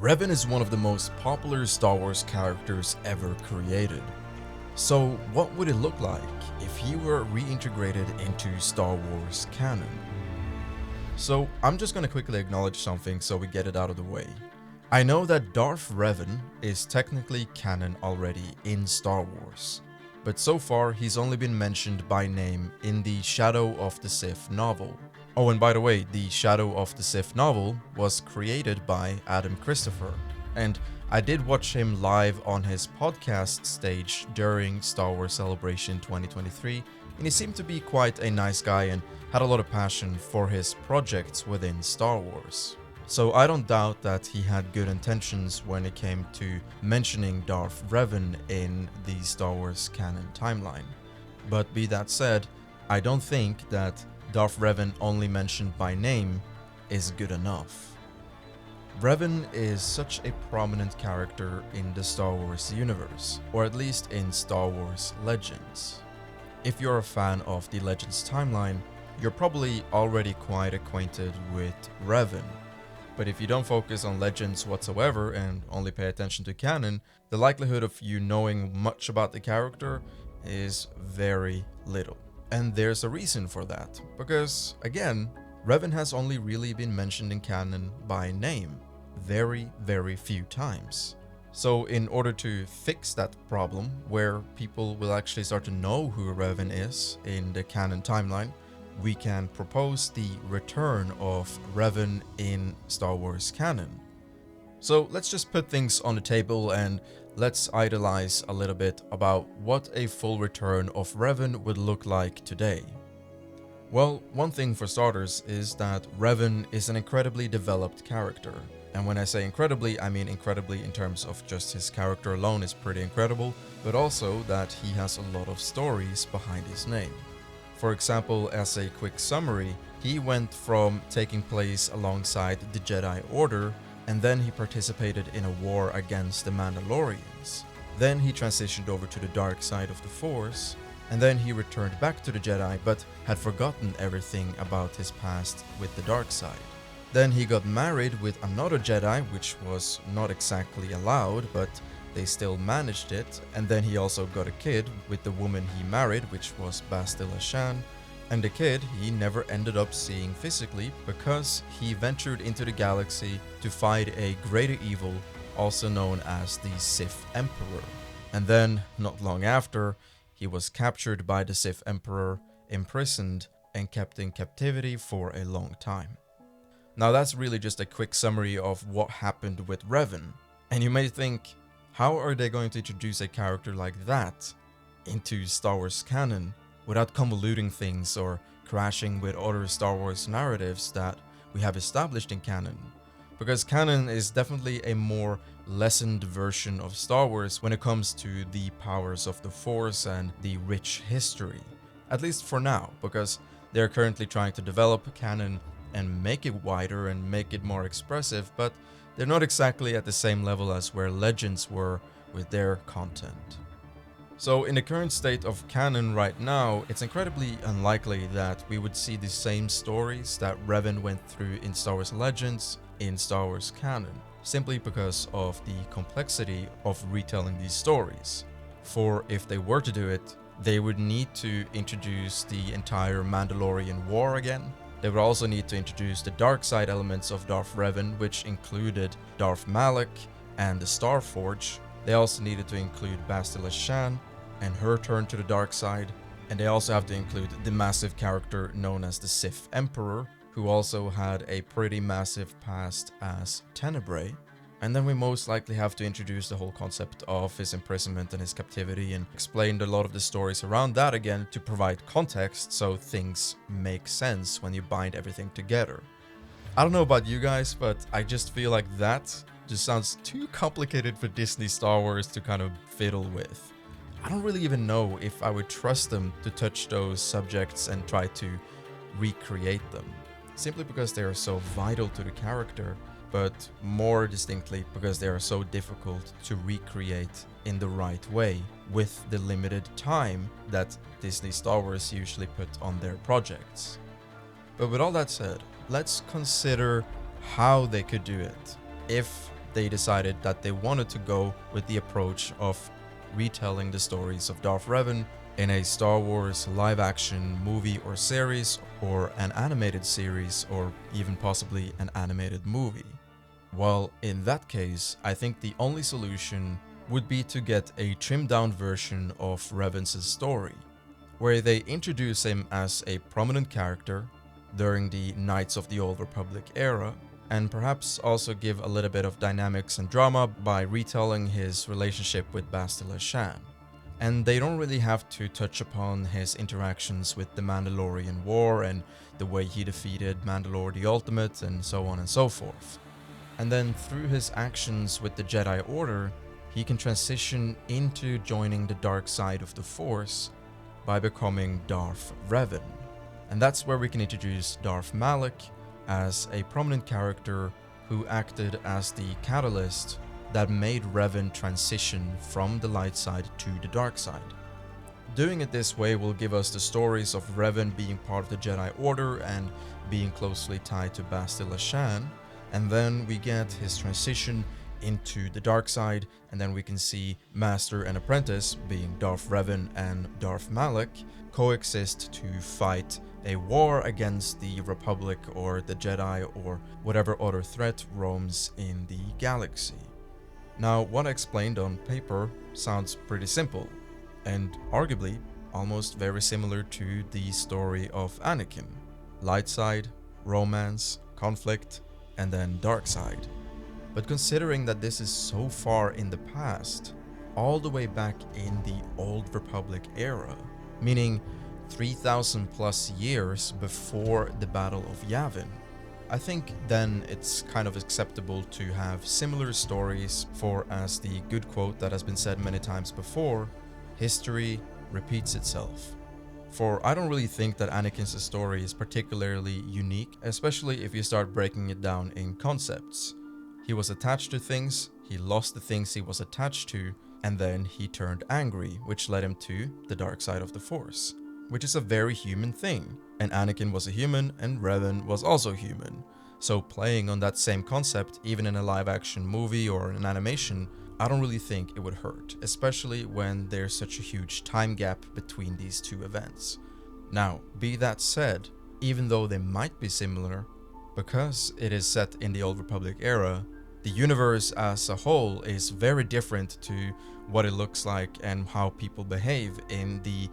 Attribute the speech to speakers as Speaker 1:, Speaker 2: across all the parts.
Speaker 1: Revan is one of the most popular Star Wars characters ever created. So what would it look like if he were reintegrated into Star Wars canon? So I'm just gonna quickly acknowledge something so we get it out of the way. I know that Darth Revan is technically canon already in Star Wars, but so far he's only been mentioned by name in the Shadow of the Sith novel. Oh, and by the way, the Shadow of the Sith novel was created by Adam Christopher, and I did watch him live on his podcast stage during Star Wars Celebration 2023, and he seemed to be quite a nice guy and had a lot of passion for his projects within Star Wars. So I don't doubt that he had good intentions when it came to mentioning Darth Revan in the Star Wars canon timeline. But be that said, I don't think that Darth Revan only mentioned by name is good enough. Revan is such a prominent character in the Star Wars universe, or at least in Star Wars Legends. If you're a fan of the Legends timeline, you're probably already quite acquainted with Revan. But if you don't focus on Legends whatsoever and only pay attention to canon, the likelihood of you knowing much about the character is very little. And there's a reason for that, because again, Revan has only really been mentioned in canon by name very, very few times. So in order to fix that problem, where people will actually start to know who Revan is in the canon timeline, we can propose the return of Revan in Star Wars canon. So let's just put things on the table and let's idolize a little bit about what a full return of Revan would look like today. Well, one thing for starters is that Revan is an incredibly developed character. And when I say incredibly, I mean incredibly in terms of just his character alone is pretty incredible, but also that he has a lot of stories behind his name. For example, as a quick summary, he went from taking place alongside the Jedi Order, and then he participated in a war against the Mandalorians. Then he transitioned over to the dark side of the Force, and then he returned back to the Jedi but had forgotten everything about his past with the dark side. Then he got married with another Jedi, which was not exactly allowed, but they still managed it, and then he also got a kid with the woman he married, which was Bastila Shan, and the kid he never ended up seeing physically because he ventured into the galaxy to fight a greater evil, also known as the Sith Emperor. And then, not long after, he was captured by the Sith Emperor, imprisoned, and kept in captivity for a long time. Now that's really just a quick summary of what happened with Revan, and you may think, how are they going to introduce a character like that into Star Wars canon without convoluting things or crashing with other Star Wars narratives that we have established in canon? Because canon is definitely a more lessened version of Star Wars when it comes to the powers of the Force and the rich history. At least for now, because they're currently trying to develop canon and make it wider and make it more expressive, but they're not exactly at the same level as where Legends were with their content. So in the current state of canon right now, it's incredibly unlikely that we would see the same stories that Revan went through in Star Wars Legends in Star Wars canon, simply because of the complexity of retelling these stories. For if they were to do it, they would need to introduce the entire Mandalorian War again. They would also need to introduce the dark side elements of Darth Revan, which included Darth Malak and the Star Forge. They also needed to include Bastila Shan and her turn to the dark side. And they also have to include the massive character known as the Sith Emperor, who also had a pretty massive past as Tenebrae. And then we most likely have to introduce the whole concept of his imprisonment and his captivity and explain a lot of the stories around that again to provide context so things make sense when you bind everything together. I don't know about you guys, but I just feel like that just sounds too complicated for Disney Star Wars to kind of fiddle with. I don't really even know if I would trust them to touch those subjects and try to recreate them, simply because they are so vital to the character, but more distinctly because they are so difficult to recreate in the right way with the limited time that Disney Star Wars usually put on their projects. But with all that said, let's consider how they could do it if they decided that they wanted to go with the approach of retelling the stories of Darth Revan in a Star Wars live-action movie or series, or an animated series, or even possibly an animated movie. Well, in that case, I think the only solution would be to get a trimmed-down version of Revan's story, where they introduce him as a prominent character during the Knights of the Old Republic era, and perhaps also give a little bit of dynamics and drama by retelling his relationship with Bastila Shan. And they don't really have to touch upon his interactions with the Mandalorian War and the way he defeated Mandalore the Ultimate and so on and so forth. And then through his actions with the Jedi Order, he can transition into joining the dark side of the Force by becoming Darth Revan. And that's where we can introduce Darth Malak as a prominent character who acted as the catalyst that made Revan transition from the light side to the dark side. Doing it this way will give us the stories of Revan being part of the Jedi Order and being closely tied to Bastila Shan, and then we get his transition into the dark side, and then we can see Master and Apprentice, being Darth Revan and Darth Malak, coexist to fight a war against the Republic or the Jedi or whatever other threat roams in the galaxy. Now, what I explained on paper sounds pretty simple, and arguably almost very similar to the story of Anakin. Light side, romance, conflict, and then dark side. But considering that this is so far in the past, all the way back in the Old Republic era, meaning 3,000 plus years before the Battle of Yavin, I think then it's kind of acceptable to have similar stories, for as the good quote that has been said many times before, history repeats itself. For I don't really think that Anakin's story is particularly unique, especially if you start breaking it down in concepts. He was attached to things, he lost the things he was attached to, and then he turned angry, which led him to the dark side of the Force, which is a very human thing. And Anakin was a human, and Revan was also human. So playing on that same concept, even in a live-action movie or an animation, I don't really think it would hurt, especially when there's such a huge time gap between these two events. Now, be that said, even though they might be similar, because it is set in the Old Republic era, the universe as a whole is very different to what it looks like and how people behave in the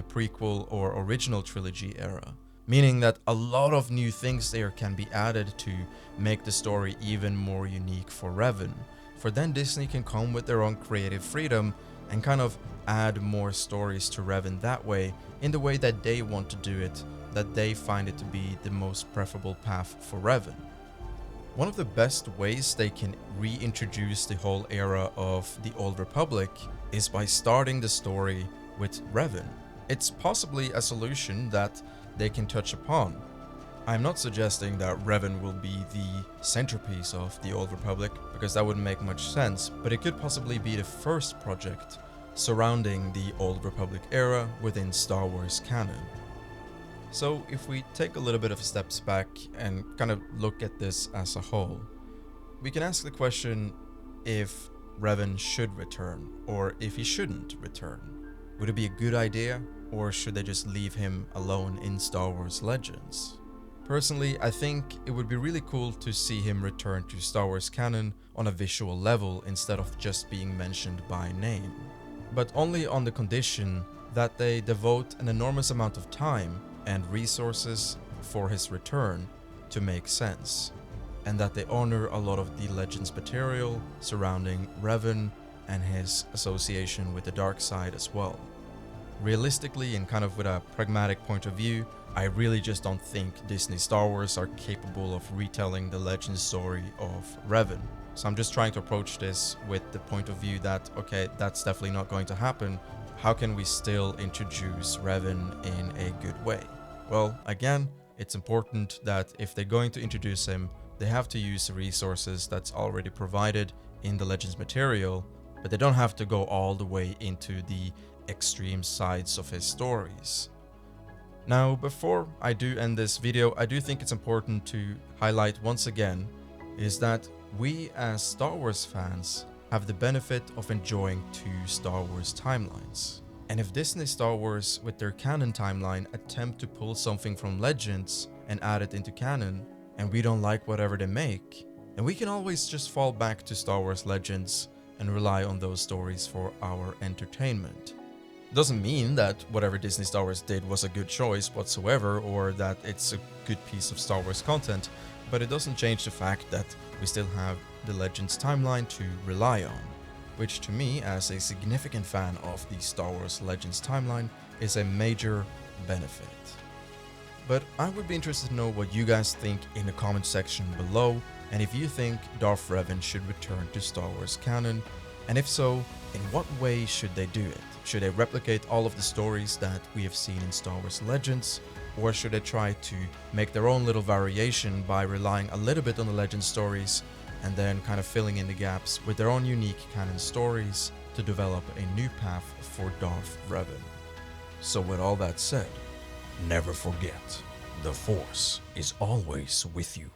Speaker 1: prequel or original trilogy era. Meaning that a lot of new things there can be added to make the story even more unique for Revan. For then Disney can come with their own creative freedom and kind of add more stories to Revan that way, in the way that they want to do it, that they find it to be the most preferable path for Revan. One of the best ways they can reintroduce the whole era of the Old Republic is by starting the story with Revan. It's possibly a solution that they can touch upon. I'm not suggesting that Revan will be the centerpiece of the Old Republic, because that wouldn't make much sense, but it could possibly be the first project surrounding the Old Republic era within Star Wars canon. So if we take a little bit of steps back and kind of look at this as a whole, we can ask the question if Revan should return, or if he shouldn't return. Would it be a good idea, or should they just leave him alone in Star Wars Legends? Personally, I think it would be really cool to see him return to Star Wars canon on a visual level instead of just being mentioned by name. But only on the condition that they devote an enormous amount of time and resources for his return to make sense, and that they honor a lot of the Legends material surrounding Revan and his association with the dark side as well. Realistically, and kind of with a pragmatic point of view, I really just don't think Disney Star Wars are capable of retelling the legend story of Revan. So I'm just trying to approach this with the point of view that, okay, that's definitely not going to happen. How can we still introduce Revan in a good way? Well, again, it's important that if they're going to introduce him, they have to use the resources that's already provided in the Legends material, but they don't have to go all the way into the extreme sides of his stories. Now, before I do end this video, I do think it's important to highlight once again is that We as Star Wars fans have the benefit of enjoying two Star Wars timelines. And if Disney Star Wars with their canon timeline attempt to pull something from Legends and add it into canon, and we don't like whatever they make, then we can always just fall back to Star Wars Legends and rely on those stories for our entertainment. Doesn't mean that whatever Disney Star Wars did was a good choice whatsoever, or that it's a good piece of Star Wars content, but it doesn't change the fact that we still have the Legends timeline to rely on, which to me, as a significant fan of the Star Wars Legends timeline, is a major benefit. But I would be interested to know what you guys think in the comment section below, and if you think Darth Revan should return to Star Wars canon, and if so, in what way should they do it? Should they replicate all of the stories that we have seen in Star Wars Legends, or should they try to make their own little variation by relying a little bit on the Legends stories and then kind of filling in the gaps with their own unique canon stories to develop a new path for Darth Revan? So with all that said, never forget, the Force is always with you.